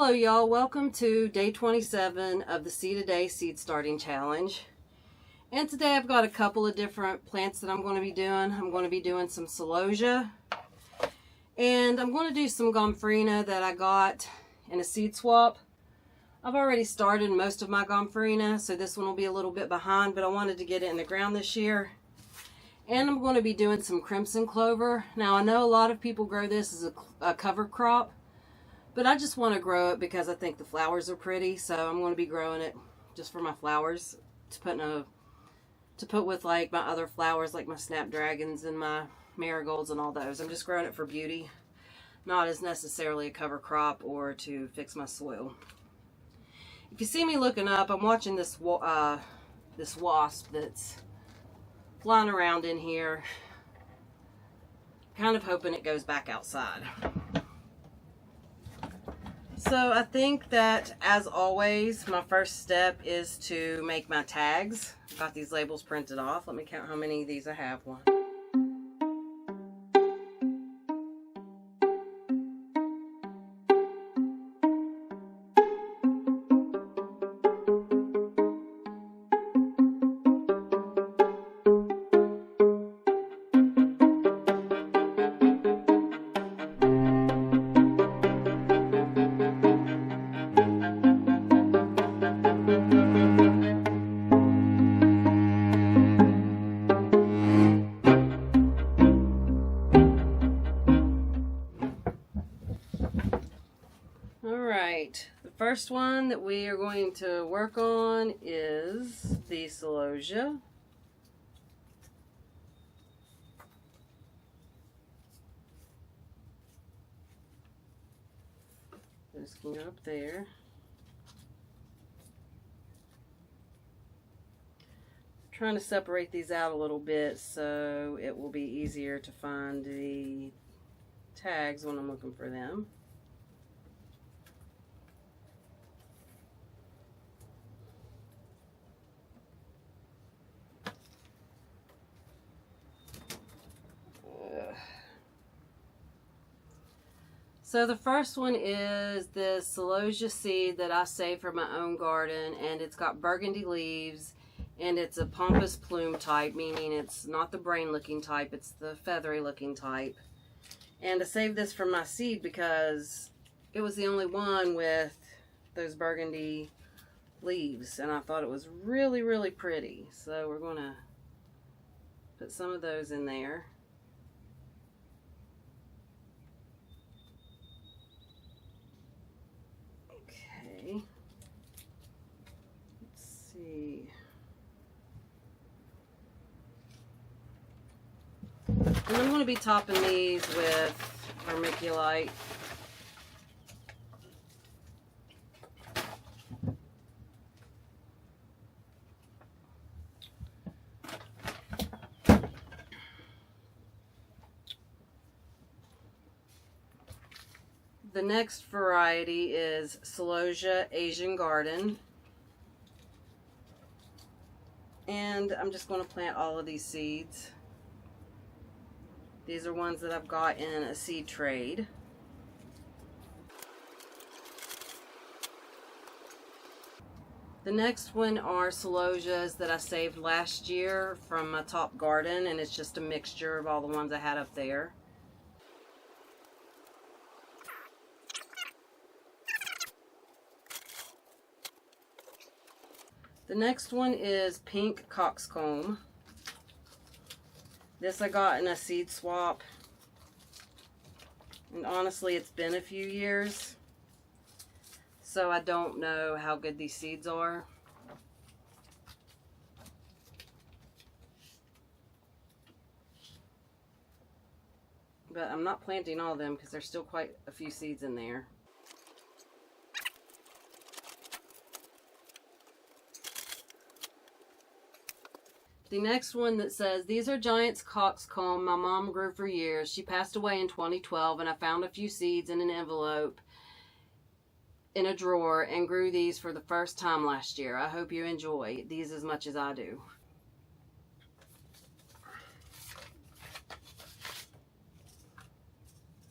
Hello y'all, welcome to day 27 of the Seed a Day Seed Starting Challenge. And today I've got a couple of different plants that I'm going to be doing. I'm going to be doing some Celosia. And I'm going to do some Gomphrena that I got in a seed swap. I've already started most of my Gomphrena, so this one will be a little bit behind, but I wanted to get it in the ground this year. And I'm going to be doing some Crimson Clover. Now I know a lot of people grow this as a cover crop, but I just want to grow it because I think the flowers are pretty, so I'm going to be growing it just for my flowers to put with like my other flowers, like my snapdragons and my marigolds and all those. I'm just growing it for beauty, not as necessarily a cover crop or to fix my soil. If you see me looking up, I'm watching this wasp that's flying around in here, kind of hoping it goes back outside. So I think that, as always, my first step is to make my tags. I've got these labels printed off. Let me count how many of these I have. One. The first one that we are going to work on is the Celosia. Just go up there. I'm trying to separate these out a little bit so it will be easier to find the tags when I'm looking for them. So the first one is the Celosia seed that I saved for my own garden, and it's got burgundy leaves, and it's a pompous plume type, meaning it's not the brain looking type, it's the feathery looking type. And I saved this from my seed because it was the only one with those burgundy leaves, and I thought it was really, really pretty. So we're going to put some of those in there. Let's see. And I'm going to be topping these with vermiculite. The next variety is Celosia Asian Garden. And I'm just going to plant all of these seeds. These are ones that I've got in a seed trade. The next one are Celosias that I saved last year from my top garden, and it's just a mixture of all the ones I had up there. The next one is Pink Coxcomb. This I got in a seed swap. And honestly, it's been a few years, so I don't know how good these seeds are. But I'm not planting all of them because there's still quite a few seeds in there. The next one that says, these are Giant's Coxcomb my mom grew for years. She passed away in 2012, and I found a few seeds in an envelope in a drawer and grew these for the first time last year. I hope you enjoy these as much as I do.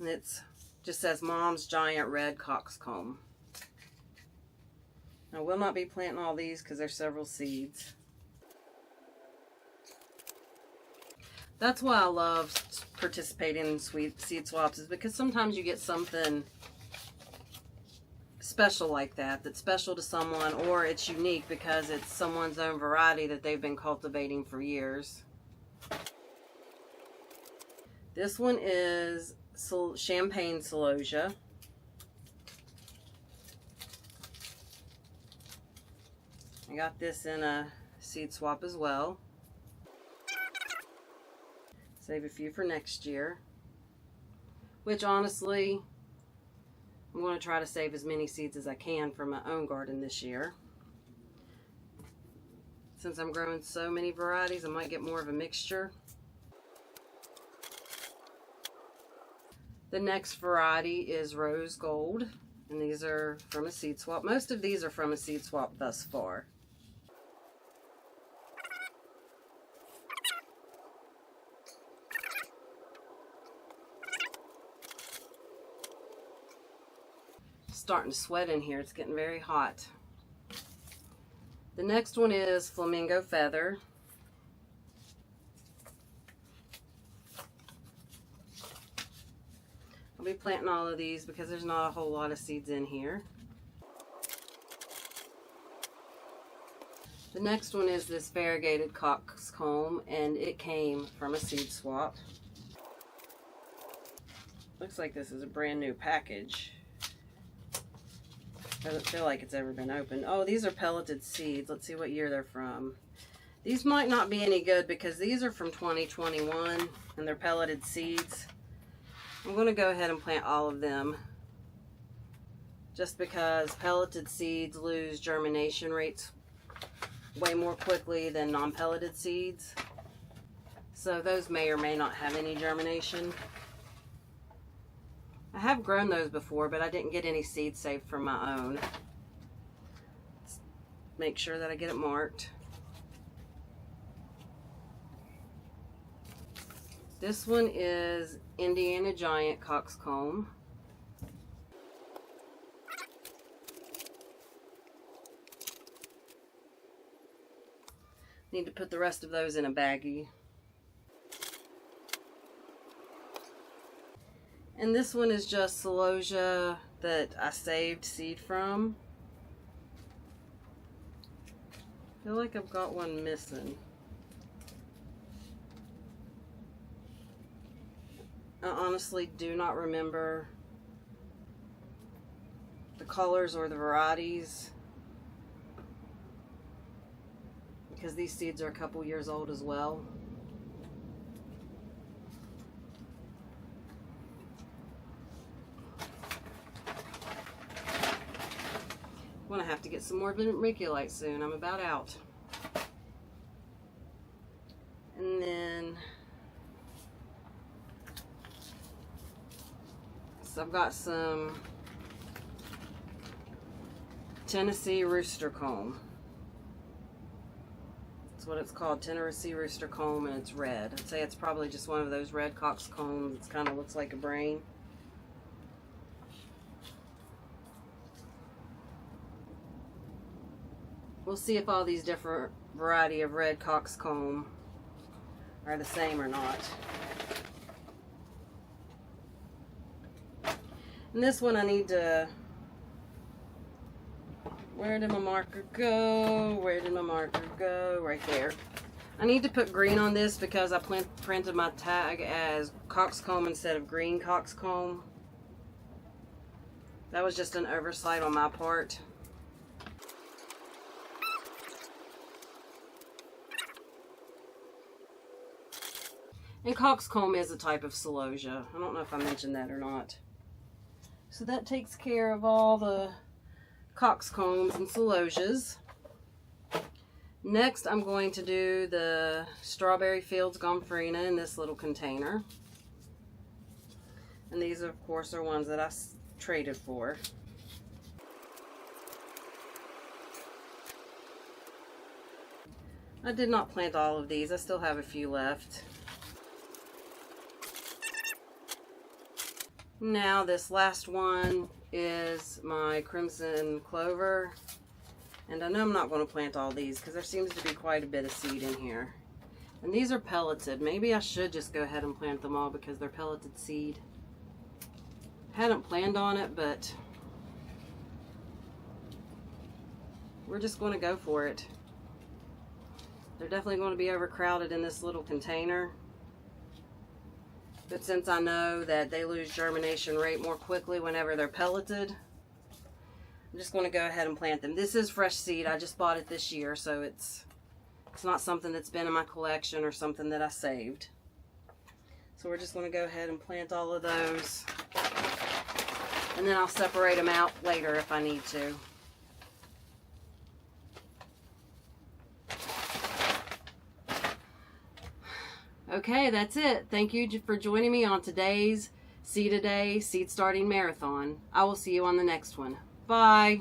And it's just says Mom's Giant Red Coxcomb. I will not be planting all these because there's several seeds. That's why I love participating in seed swaps, is because sometimes you get something special like that, that's special to someone, or it's unique because it's someone's own variety that they've been cultivating for years. This one is champagne celosia. I got this in a seed swap as well. Save a few for next year. Which honestly, I'm going to try to save as many seeds as I can for my own garden this year. Since I'm growing so many varieties, I might get more of a mixture. The next variety is rose gold, and these are from a seed swap. Most of these are from a seed swap thus far. Starting to sweat in here. It's getting very hot. The next one is flamingo feather. I'll be planting all of these because there's not a whole lot of seeds in here. The next one is this variegated coxcomb, and it came from a seed swap. Looks like this is a brand new package. Doesn't feel like it's ever been opened. Oh, these are pelleted seeds. Let's see what year they're from. These might not be any good because these are from 2021 and they're pelleted seeds. I'm going to go ahead and plant all of them just because pelleted seeds lose germination rates way more quickly than non-pelleted seeds. So those may or may not have any germination. I have grown those before, but I didn't get any seeds saved from my own. Let's make sure that I get it marked. This one is Indiana Giant Coxcomb. Need to put the rest of those in a baggie. And this one is just Celosia that I saved seed from. I feel like I've got one missing. I honestly do not remember the colors or the varieties because these seeds are a couple years old as well. I'm gonna have to get some more vermiculite soon. I'm about out. And then so I've got some Tennessee rooster comb. That's what it's called, Tennessee rooster comb, and it's red. I'd say it's probably just one of those red coxcombs. It kind of looks like a brain. We'll see if all these different variety of red coxcomb are the same or not. And this one I need to, where did my marker go? Where did my marker go? Right there. I need to put green on this because I printed my tag as coxcomb instead of green coxcomb. That was just an oversight on my part. And coxcomb is a type of celosia. I don't know if I mentioned that or not. So that takes care of all the coxcombs and celosias. Next, I'm going to do the Strawberry Fields Gomphrena in this little container. And these, of course, are ones that I traded for. I did not plant all of these. I still have a few left. Now this last one is my Crimson Clover. And I know I'm not going to plant all these because there seems to be quite a bit of seed in here. And these are pelleted. Maybe I should just go ahead and plant them all because they're pelleted seed. Hadn't planned on it, but we're just going to go for it. They're definitely going to be overcrowded in this little container. But since I know that they lose germination rate more quickly whenever they're pelleted, I'm just going to go ahead and plant them. This is fresh seed. I just bought it this year, so it's not something that's been in my collection or something that I saved. So we're just going to go ahead and plant all of those. And then I'll separate them out later if I need to. Okay, that's it. Thank you for joining me on today's Seed a Day Seed Starting Marathon. I will see you on the next one. Bye.